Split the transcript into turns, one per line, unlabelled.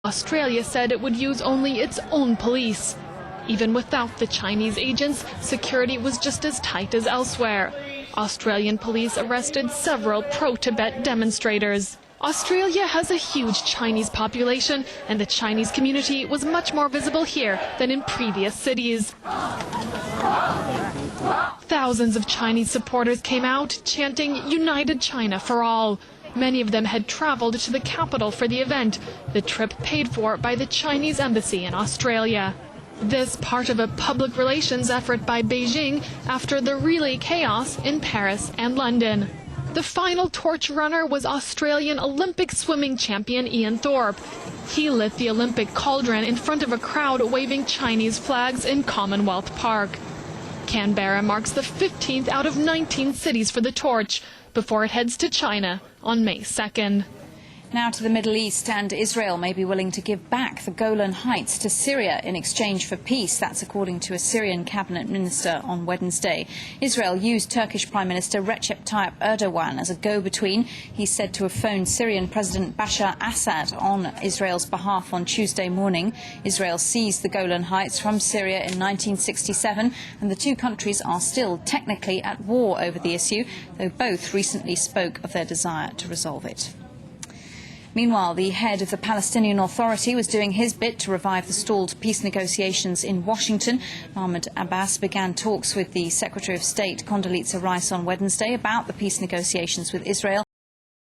Australia said it would use only its own police. Even without the Chinese agents, security was just as tight as elsewhere. Australian police arrested several pro-Tibet demonstrators. Australia has a huge Chinese population, and the Chinese community was much more visible here than in previous cities. Thousands of Chinese supporters came out chanting "United China for All." Many of them had traveled to the capital for the event, the trip paid for by the Chinese embassy in Australia. This part of a public relations effort by Beijing after the relay chaos in Paris and London. The final torch runner was Australian Olympic swimming champion Ian Thorpe. He lit the Olympic cauldron in front of a crowd waving Chinese flags in Commonwealth Park. Canberra marks the 15th out of 19 cities for the torch before it heads to China on May 2nd.
Now to the Middle East, and Israel may be willing to give back the Golan Heights to Syria in exchange for peace. That's according to a Syrian cabinet minister on Wednesday. Israel used Turkish Prime Minister Recep Tayyip Erdogan as a go-between. He's said to have phoned Syrian President Bashar Assad on Israel's behalf on Tuesday morning. Israel seized the Golan Heights from Syria in 1967, and the two countries are still technically at war over the issue, though both recently spoke of their desire to resolve it. Meanwhile, the head of the Palestinian Authority was doing his bit to revive the stalled peace negotiations in Washington. Mahmoud Abbas began talks with the Secretary of State Condoleezza Rice on Wednesday about the peace negotiations with Israel.